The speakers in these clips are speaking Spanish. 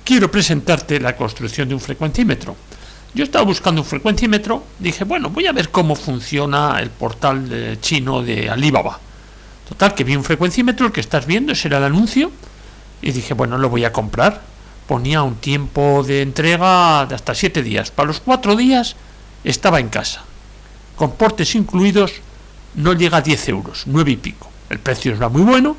quiero presentarte la construcción de un frecuencímetro. Yo estaba buscando un frecuencímetro, dije, bueno, voy a ver cómo funciona el portal chino de Alibaba. Total, que vi un frecuencímetro, el que estás viendo, ese era el anuncio, y dije, bueno, lo voy a comprar. Ponía un tiempo de entrega de hasta 7 días. Para los 4 días estaba en casa. Con portes incluidos no llega a 10 euros, 9 y pico. El precio era muy bueno,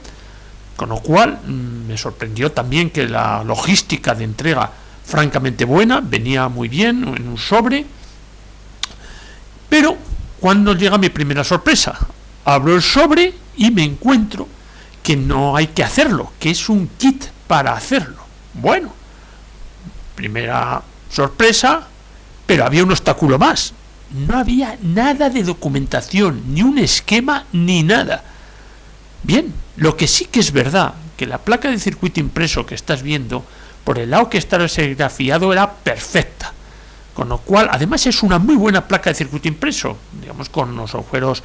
con lo cual me sorprendió también que la logística de entrega francamente buena, venía muy bien en un sobre. Pero cuando llega mi primera sorpresa, abro el sobre y me encuentro que no hay que hacerlo, que es un kit para hacerlo. Bueno, primera sorpresa, pero había un obstáculo más. No había nada de documentación, ni un esquema, ni nada. Bien, lo que sí que es verdad, que la placa de circuito impreso que estás viendo, por el lado que está serigrafiado, era perfecta. Con lo cual, además es una muy buena placa de circuito impreso, digamos, con los agujeros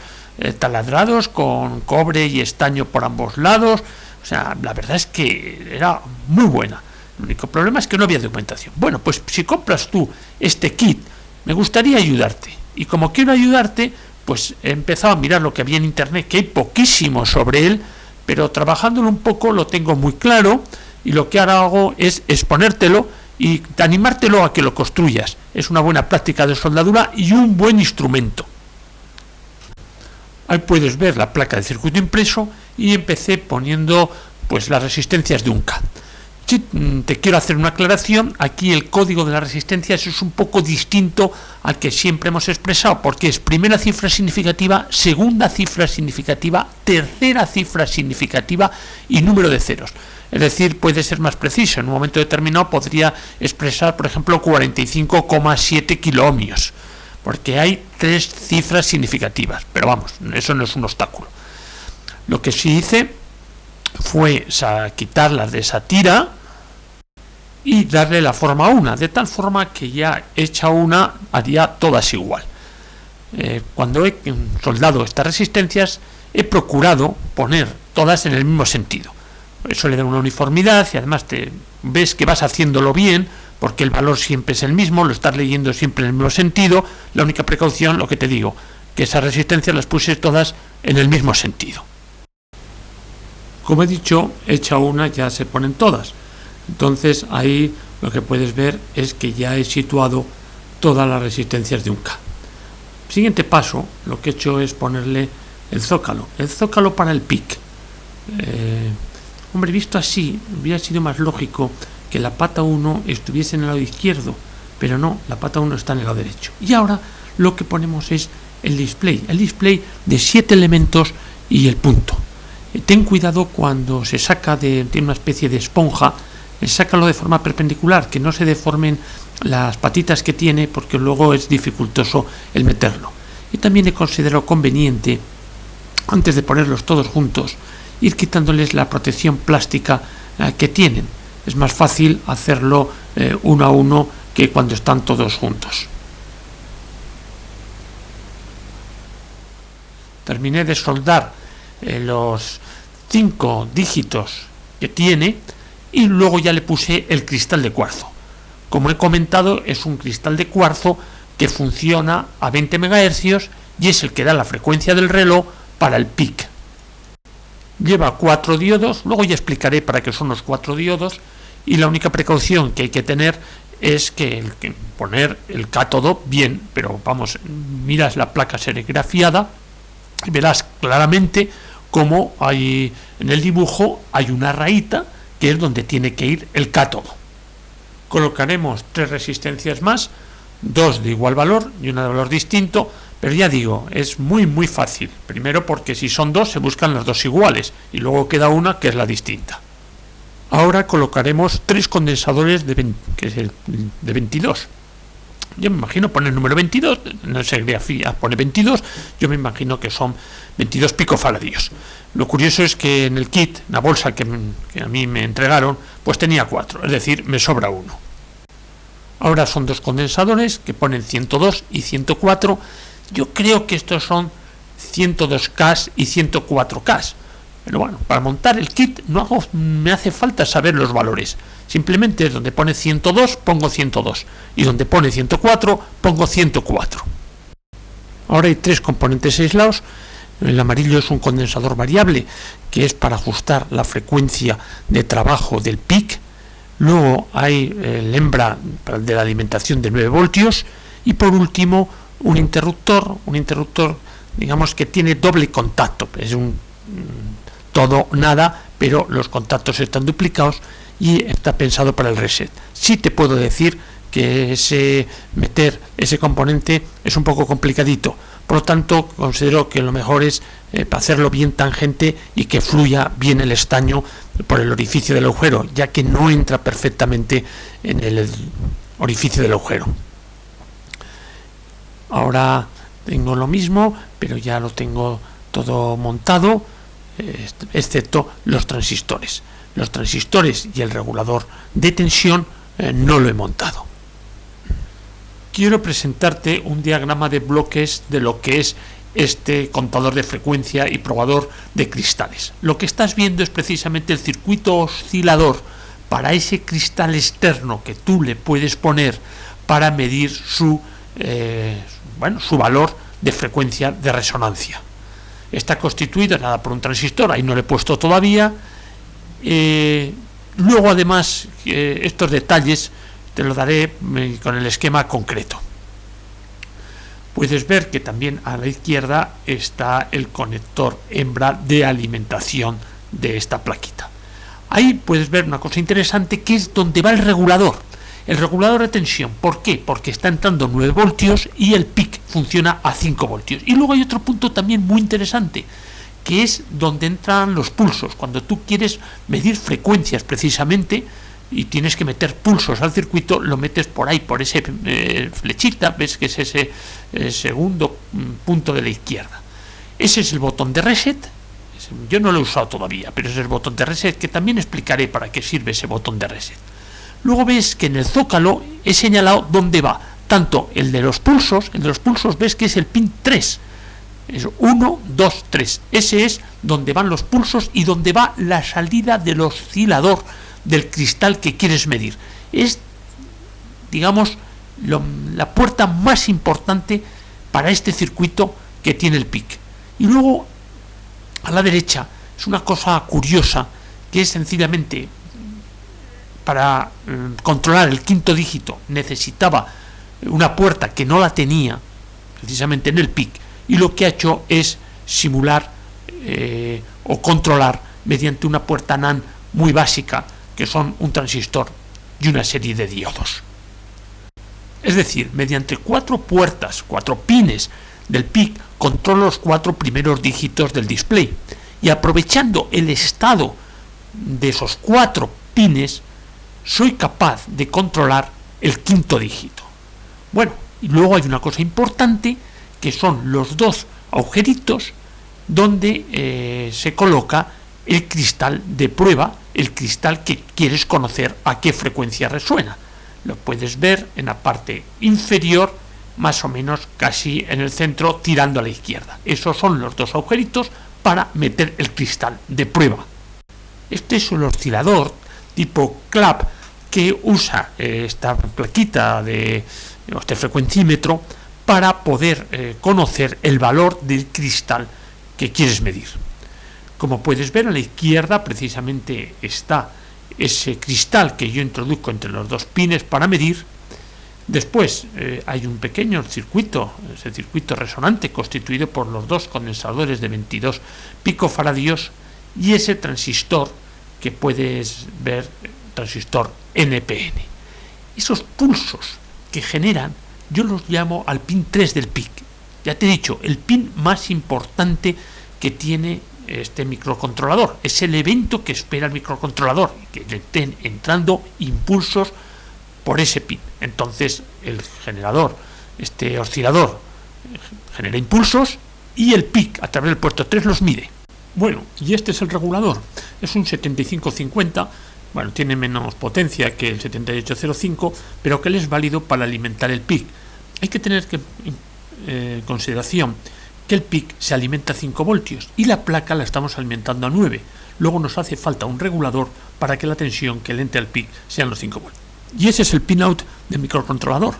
taladrados, con cobre y estaño por ambos lados. O sea, la verdad es que era muy buena. El único problema es que no había documentación. Bueno, pues si compras tú este kit, me gustaría ayudarte. Y como quiero ayudarte, pues he empezado a mirar lo que había en internet, que hay poquísimo sobre él, pero trabajándolo un poco lo tengo muy claro, y lo que ahora hago es exponértelo y animártelo a que lo construyas. Es una buena práctica de soldadura y un buen instrumento. Ahí puedes ver la placa de circuito impreso y empecé poniendo pues las resistencias de un K. Sí, te quiero hacer una aclaración. Aquí el código de las resistencias es un poco distinto al que siempre hemos expresado, porque es primera cifra significativa, segunda cifra significativa, tercera cifra significativa y número de ceros. Es decir, puede ser más preciso. En un momento determinado podría expresar, por ejemplo, 45,7 kiloohmios, porque hay 3 cifras significativas. Pero vamos, eso no es un obstáculo. Lo que sí hice fue quitarlas de esa tira y darle la forma a una, de tal forma que ya hecha una haría todas igual. Cuando he soldado estas resistencias he procurado poner todas en el mismo sentido. Eso le da una uniformidad y además te ves que vas haciéndolo bien, porque el valor siempre es el mismo, lo estás leyendo siempre en el mismo sentido. La única precaución, lo que te digo, que esas resistencias las puse todas en el mismo sentido. Como he dicho, hecha una ya se ponen todas. Entonces ahí lo que puedes ver es que ya he situado todas las resistencias de un K. Siguiente paso, lo que he hecho es ponerle el zócalo para el PIC. Hombre, visto así, hubiera sido más lógico que la pata 1 estuviese en el lado izquierdo, pero no, la pata 1 está en el lado derecho. Y ahora lo que ponemos es el display de 7 elementos y el punto. Ten cuidado cuando se saca de una especie de esponja, sácalo de forma perpendicular, que no se deformen las patitas que tiene, porque luego es dificultoso el meterlo. Y también he considerado conveniente, antes de ponerlos todos juntos, ir quitándoles la protección plástica que tienen. Es más fácil hacerlo uno a uno que cuando están todos juntos. Terminé de soldar los 5 dígitos que tiene y luego ya le puse el cristal de cuarzo. Como he comentado, es un cristal de cuarzo que funciona a 20 MHz y es el que da la frecuencia del reloj para el PIC. Lleva 4 diodos, luego ya explicaré para qué son los 4 diodos, y la única precaución que hay que tener es que poner el cátodo bien, pero vamos, miras la placa serigrafiada y verás claramente cómo hay en el dibujo hay una rayita que es donde tiene que ir el cátodo. Colocaremos 3 resistencias más, 2 de igual valor y una de valor distinto, pero ya digo, es muy fácil. Primero porque si son 2 se buscan las 2 iguales y luego queda una que es la distinta. Ahora colocaremos 3 condensadores de 22. Yo me imagino poner el número 22, no sé, serigrafía pone 22, yo me imagino que son 22 picofaradios. Lo curioso es que en el kit, en la bolsa que a mí me entregaron, pues tenía 4, es decir, me sobra uno. Ahora son 2 condensadores que ponen 102 y 104. Yo creo que estos son 102K y 104K. Pero bueno, para montar el kit me hace falta saber los valores. Simplemente donde pone 102 pongo 102 y donde pone 104 pongo 104. Ahora hay tres componentes aislados. El amarillo es un condensador variable, que es para ajustar la frecuencia de trabajo del PIC. Luego hay el hembra de la alimentación de 9 voltios. Y por último, un interruptor, digamos que tiene doble contacto. Es un todo nada, pero los contactos están duplicados y está pensado para el reset. Sí te puedo decir que meter ese componente es un poco complicadito. Por lo tanto, considero que lo mejor es hacerlo bien tangente y que fluya bien el estaño por el orificio del agujero, ya que no entra perfectamente en el orificio del agujero. Ahora tengo lo mismo, pero ya lo tengo todo montado, excepto los transistores. Los transistores y el regulador de tensión no lo he montado. Quiero presentarte un diagrama de bloques de lo que es este contador de frecuencia y probador de cristales. Lo que estás viendo es precisamente el circuito oscilador para ese cristal externo que tú le puedes poner para medir su valor de frecuencia de resonancia. Está constituido por un transistor, ahí no le he puesto todavía. Luego además estos detalles te lo daré con el esquema concreto. Puedes ver que también a la izquierda está el conector hembra de alimentación de esta plaquita. Ahí puedes ver una cosa interesante, que es donde va el regulador de tensión. ¿Por qué? Porque está entrando 9 voltios y el PIC funciona a 5 voltios. Y luego hay otro punto también muy interesante, que es donde entran los pulsos. Cuando tú quieres medir frecuencias precisamente y tienes que meter pulsos al circuito, lo metes por ahí, por ese flechita, ves que es ese segundo punto de la izquierda. Ese es el botón de reset. Yo no lo he usado todavía, pero ese es el botón de reset, que también explicaré para qué sirve ese botón de reset. Luego ves que en el zócalo he señalado dónde va tanto el de los pulsos. El de los pulsos ves que es el pin 3. Es 1, 2, 3. Ese es donde van los pulsos y donde va la salida del oscilador del cristal que quieres medir. Es, digamos, la puerta más importante para este circuito que tiene el PIC. Y luego, a la derecha, es una cosa curiosa, que es sencillamente para controlar el quinto dígito necesitaba una puerta que no la tenía precisamente en el PIC, y lo que ha hecho es simular o controlar mediante una puerta NAND muy básica, que son un transistor y una serie de diodos. Es decir, mediante 4 puertas, 4 pines del PIC, controlo los 4 primeros dígitos del display, y aprovechando el estado de esos 4 pines soy capaz de controlar el quinto dígito. Bueno, y luego hay una cosa importante, que son los 2 agujeritos donde se coloca el cristal de prueba, el cristal que quieres conocer a qué frecuencia resuena. Lo puedes ver en la parte inferior, más o menos casi en el centro, tirando a la izquierda. Esos son los 2 agujeritos para meter el cristal de prueba. Este es un oscilador tipo clap que usa esta plaquita de este frecuencímetro para poder conocer el valor del cristal que quieres medir. Como puedes ver, a la izquierda precisamente está ese cristal que yo introduzco entre los 2 pines para medir. Después hay un pequeño circuito, ese circuito resonante constituido por los 2 condensadores de 22 picofaradios y ese transistor que puedes ver, transistor NPN. Esos pulsos que generan, yo los llamo al pin 3 del PIC. Ya te he dicho, el pin más importante que tiene este microcontrolador. Es el evento que espera el microcontrolador, que le estén entrando impulsos por ese pin. Entonces el generador, este oscilador, genera impulsos y el PIC a través del puerto 3 los mide. Bueno, y este es el regulador. Es un 7550. Bueno, tiene menos potencia que el 7805, pero que le es válido para alimentar el PIC. Hay que tener en consideración que el PIC se alimenta a 5 voltios y la placa la estamos alimentando a 9. luego nos hace falta un regulador para que la tensión que le entre al PIC sean los 5 voltios. Y ese es el pinout del microcontrolador.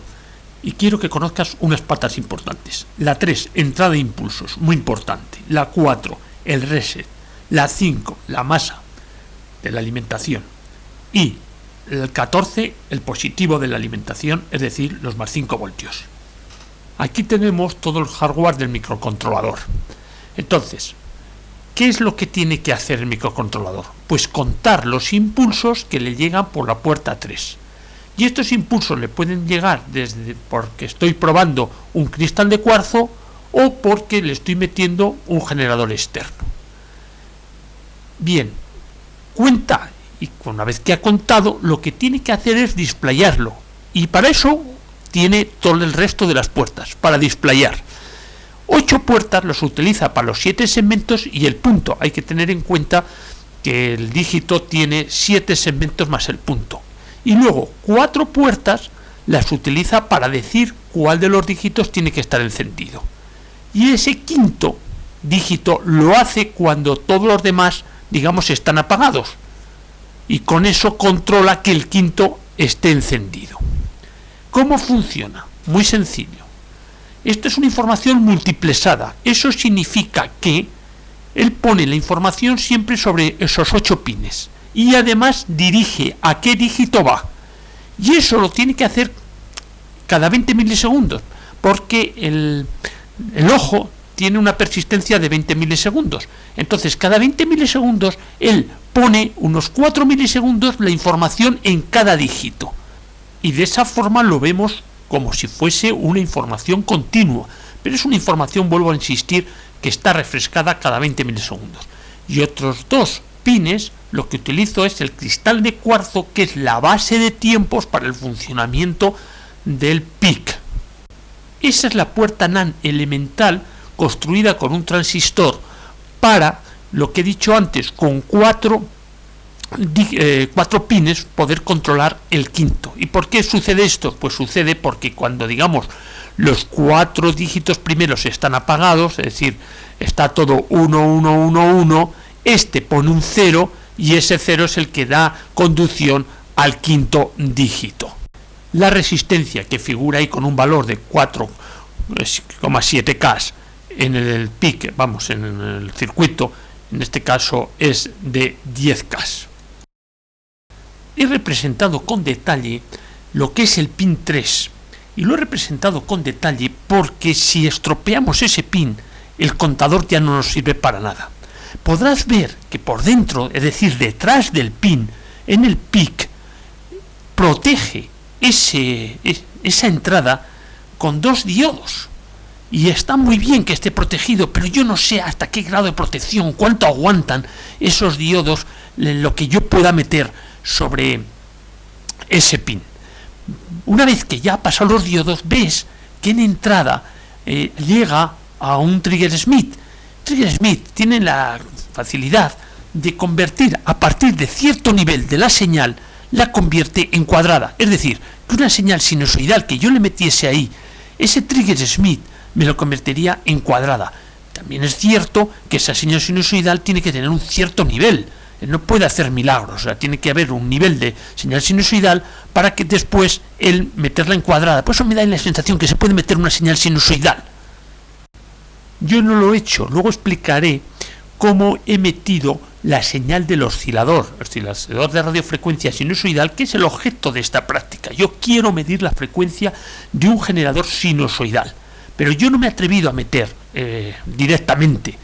Y quiero que conozcas unas patas importantes. La 3, entrada de impulsos, muy importante. La 4, el reset. La 5, la masa de la alimentación. Y el 14, el positivo de la alimentación, es decir, los más 5 voltios. Aquí tenemos todo el hardware del microcontrolador. Entonces, ¿qué es lo que tiene que hacer el microcontrolador? Pues contar los impulsos que le llegan por la puerta 3. Y estos impulsos le pueden llegar desde porque estoy probando un cristal de cuarzo o porque le estoy metiendo un generador externo. Bien, cuenta, y una vez que ha contado, lo que tiene que hacer es displayarlo. Y para eso tiene todo el resto de las puertas, para displayar. 8 puertas los utiliza para los 7 segmentos y el punto. Hay que tener en cuenta que el dígito tiene 7 segmentos más el punto. Y luego 4 puertas las utiliza para decir cuál de los dígitos tiene que estar encendido. Y ese quinto dígito lo hace cuando todos los demás, digamos, están apagados. Y con eso controla que el quinto esté encendido. ¿Cómo funciona? Muy sencillo. Esto es una información multiplexada. Eso significa que él pone la información siempre sobre esos 8 pines. Y además dirige a qué dígito va. Y eso lo tiene que hacer cada 20 milisegundos, porque el ojo tiene una persistencia de 20 milisegundos. Entonces, cada 20 milisegundos, él pone unos 4 milisegundos la información en cada dígito. Y de esa forma lo vemos como si fuese una información continua. Pero es una información, vuelvo a insistir, que está refrescada cada 20 milisegundos. Y otros 2 pines, lo que utilizo es el cristal de cuarzo, que es la base de tiempos para el funcionamiento del PIC. Esa es la puerta NAND elemental construida con un transistor para, lo que he dicho antes, con 4 pines poder controlar el quinto. ¿Y por qué sucede esto? Pues sucede porque cuando, digamos, los 4 dígitos primeros están apagados, es decir, está todo 1, 1, 1, 1, este pone un 0 y ese 0 es el que da conducción al quinto dígito. La resistencia, que figura ahí con un valor de 4,7K en el PIC, vamos, en el circuito, en este caso es de 10K. He representado con detalle lo que es el pin 3 y lo he representado con detalle porque si estropeamos ese pin, el contador ya no nos sirve para nada. Podrás ver que por dentro, es decir, detrás del pin, en el PIC, protege esa entrada con 2 diodos. Y está muy bien que esté protegido, pero yo no sé hasta qué grado de protección, cuánto aguantan esos diodos, lo que yo pueda meter sobre ese pin. Una vez que ya ha pasado los diodos, ves que en entrada llega a un Trigger Smith. Trigger Smith tiene la facilidad de convertir a partir de cierto nivel de la señal, la convierte en cuadrada. Es decir, que una señal sinusoidal que yo le metiese ahí, ese Trigger Smith me lo convertiría en cuadrada. También es cierto que esa señal sinusoidal tiene que tener un cierto nivel. Él no puede hacer milagros, o sea, tiene que haber un nivel de señal sinusoidal para que después él meterla en cuadrada. Por eso me da la sensación que se puede meter una señal sinusoidal. Yo no lo he hecho, luego explicaré cómo he metido la señal del oscilador de radiofrecuencia sinusoidal, que es el objeto de esta práctica. Yo quiero medir la frecuencia de un generador sinusoidal, pero yo no me he atrevido a meter directamente.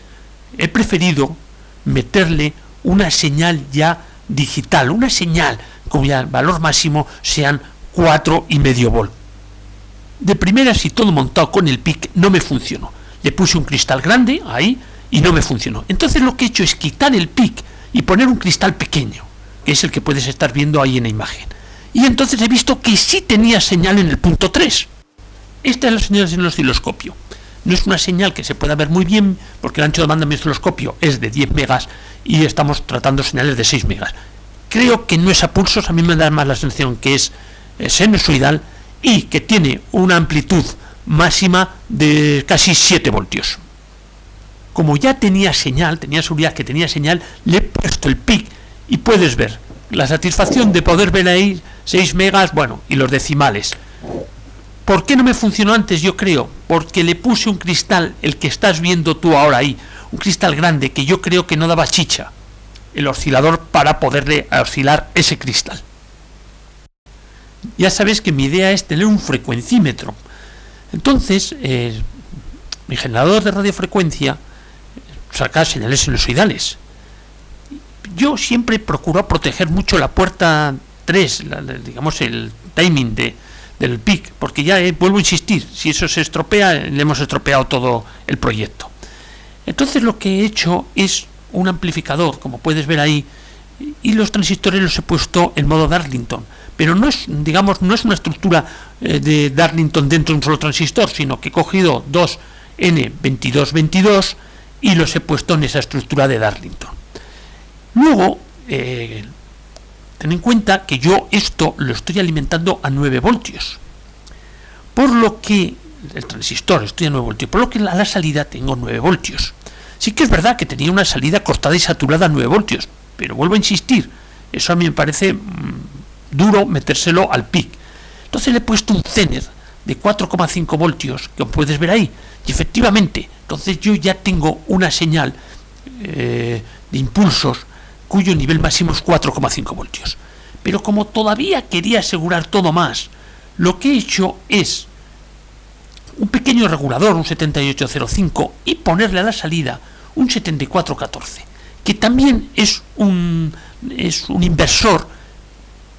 He preferido meterle una señal ya digital, una señal cuyo valor máximo sean 4,5 volt. De primera, si todo montado con el PIC, no me funcionó. Le puse un cristal grande ahí y no me funcionó. Entonces lo que he hecho es quitar el PIC y poner un cristal pequeño, que es el que puedes estar viendo ahí en la imagen. Y entonces he visto que sí tenía señal en el punto 3. Esta es la señal en el osciloscopio. No es una señal que se pueda ver muy bien, porque el ancho de banda de mi osciloscopio es de 10 megas y estamos tratando señales de 6 megas. Creo que no es a pulsos, a mí me da más la sensación que es sinusoidal y que tiene una amplitud máxima de casi 7 voltios. como ya tenía señal, tenía seguridad que tenía señal, le he puesto el PIC y puedes ver la satisfacción de poder ver ahí 6 megas, bueno, y los decimales. ¿Por qué no me funcionó antes? Yo creo, porque le puse un cristal, el que estás viendo tú ahora ahí, un cristal grande que yo creo que no daba chicha, el oscilador, para poderle oscilar ese cristal. Ya sabes que mi idea es tener un frecuencímetro. Entonces, mi generador de radiofrecuencia saca señales sinusoidales. Yo siempre procuro proteger mucho la puerta 3, digamos el timing del PIC, porque ya vuelvo a insistir, si eso se estropea, le hemos estropeado todo el proyecto. Entonces lo que he hecho es un amplificador, como puedes ver ahí, y los transistores los he puesto en modo Darlington, pero no es, digamos, no es una estructura de Darlington dentro de un solo transistor, sino que he cogido dos N2222 y los he puesto en esa estructura de Darlington. Luego, ten en cuenta que yo esto lo estoy alimentando a 9 voltios, por lo que el transistor estoy a 9 voltios, por lo que a la salida tengo 9 voltios. Sí que es verdad que tenía una salida cortada y saturada a 9 voltios, pero vuelvo a insistir, eso a mí me parece duro metérselo al PIC. Entonces le he puesto un Zener de 4,5 voltios, que puedes ver ahí, y efectivamente, entonces yo ya tengo una señal de impulsos cuyo nivel máximo es 4,5 voltios. Pero como todavía quería asegurar todo más, lo que he hecho es un pequeño regulador, un 7805, y ponerle a la salida un 7414, que también es un inversor,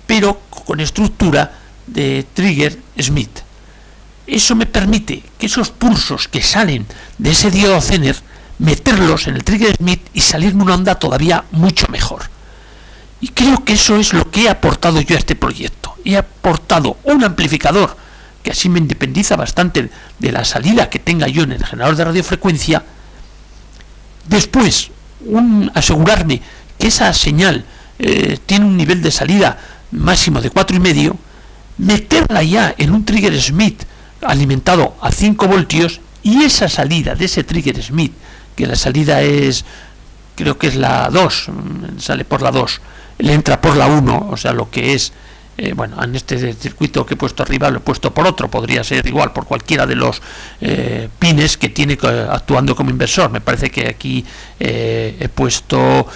pero con estructura de trigger Smith. Eso me permite que esos pulsos que salen de ese diodo Zener, meterlos en el trigger Smith y salirme una onda todavía mucho mejor. Y creo que eso es lo que he aportado yo a este proyecto. He aportado un amplificador que así me independiza bastante de la salida que tenga yo en el generador de radiofrecuencia. Después, asegurarme que esa señal tiene un nivel de salida máximo de 4,5, meterla ya en un trigger Smith alimentado a 5 voltios, y esa salida de ese trigger Smith, que la salida es, creo que es la 2, sale por la 2, le entra por la 1, o sea, lo que es, bueno, en este circuito que he puesto arriba lo he puesto por otro, podría ser igual por cualquiera de los pines que tiene actuando como inversor. Me parece que aquí he puesto,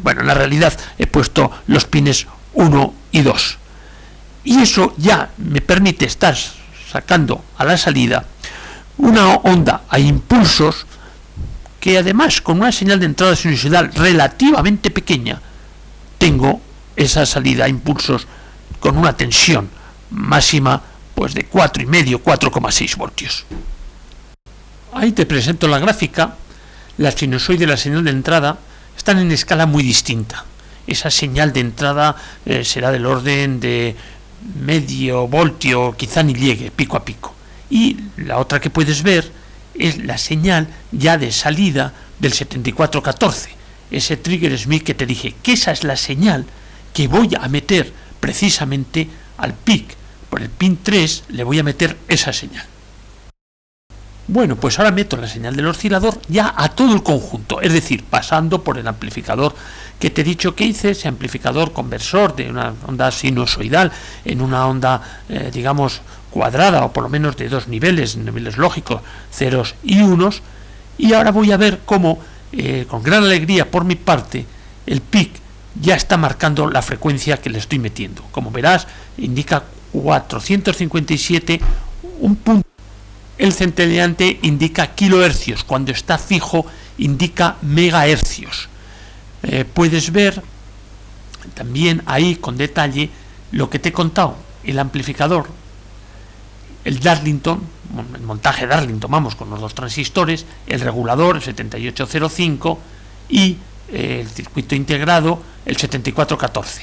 bueno, en la realidad he puesto los pines 1 y 2. Y eso ya me permite estar sacando a la salida una onda a impulsos que, además, con una señal de entrada sinusoidal relativamente pequeña, tengo esa salida a impulsos con una tensión máxima pues de 4,5, 4,6 voltios. Ahí te presento la gráfica. La sinusoide y la señal de entrada están en escala muy distinta. Esa señal de entrada será del orden de medio voltio, quizá ni llegue, pico a pico. Y la otra que puedes ver es la señal ya de salida del 7414, ese trigger Smith que te dije, que esa es la señal que voy a meter precisamente al PIC. Por el pin 3 le voy a meter esa señal. Bueno, pues ahora meto la señal del oscilador ya a todo el conjunto, es decir, pasando por el amplificador que te he dicho que hice, ese amplificador conversor de una onda sinusoidal en una onda, digamos, cuadrada, o por lo menos de dos niveles lógicos, ceros y unos. Y ahora voy a ver cómo, con gran alegría por mi parte, el PIC ya está marcando la frecuencia que le estoy metiendo. Como verás, indica 457, un punto. El centelleante indica kilohercios, cuando está fijo indica megahercios. Puedes ver también ahí con detalle lo que te he contado, el amplificador, el Darlington, el montaje Darlington, vamos, con los dos transistores, el regulador, el 7805, y el circuito integrado, el 7414.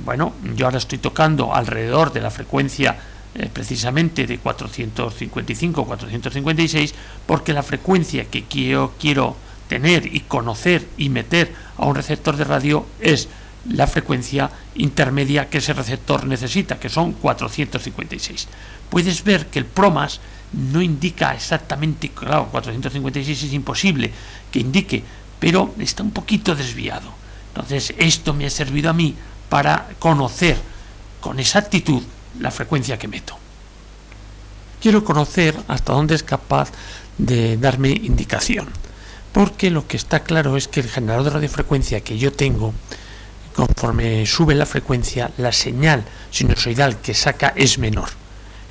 Bueno, yo ahora estoy tocando alrededor de la frecuencia precisamente de 455, 456, porque la frecuencia que quiero tener y conocer y meter a un receptor de radio es la frecuencia intermedia que ese receptor necesita, que son 456. Puedes ver que el PROMAS no indica exactamente, claro, 456 es imposible que indique, pero está un poquito desviado. Entonces esto me ha servido a mí para conocer con exactitud la frecuencia que meto. Quiero conocer hasta dónde es capaz de darme indicación, porque lo que está claro es que el generador de radiofrecuencia que yo tengo, conforme sube la frecuencia, la señal sinusoidal que saca es menor.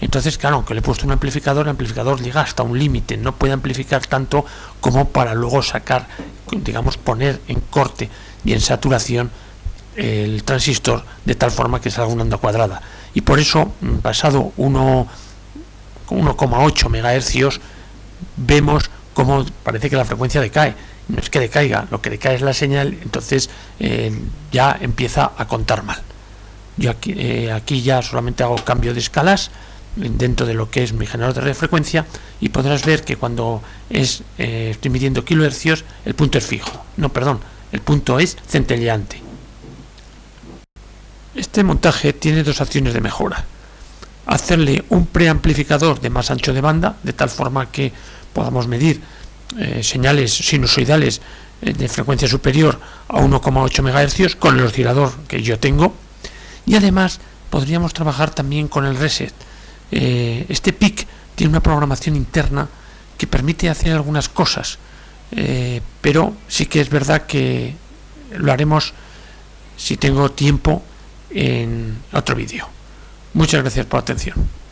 Entonces, claro, aunque le he puesto un amplificador, el amplificador llega hasta un límite, no puede amplificar tanto como para luego sacar, digamos, poner en corte y en saturación el transistor de tal forma que salga una onda cuadrada. Y por eso, pasado 1,8 MHz, vemos cómo parece que la frecuencia decae. No es que decaiga, lo que decae es la señal, entonces ya empieza a contar mal. Yo aquí ya solamente hago cambio de escalas dentro de lo que es mi generador de radiofrecuencia, y podrás ver que cuando estoy midiendo kilohercios, el punto es fijo. No, perdón, el punto es centelleante. Este montaje tiene dos acciones de mejora: hacerle un preamplificador de más ancho de banda, de tal forma que podamos medir señales sinusoidales de frecuencia superior a 1,8 MHz con el oscilador que yo tengo, y además podríamos trabajar también con el reset. Este PIC tiene una programación interna que permite hacer algunas cosas, pero sí que es verdad que lo haremos, si tengo tiempo, en otro vídeo. Muchas gracias por la atención.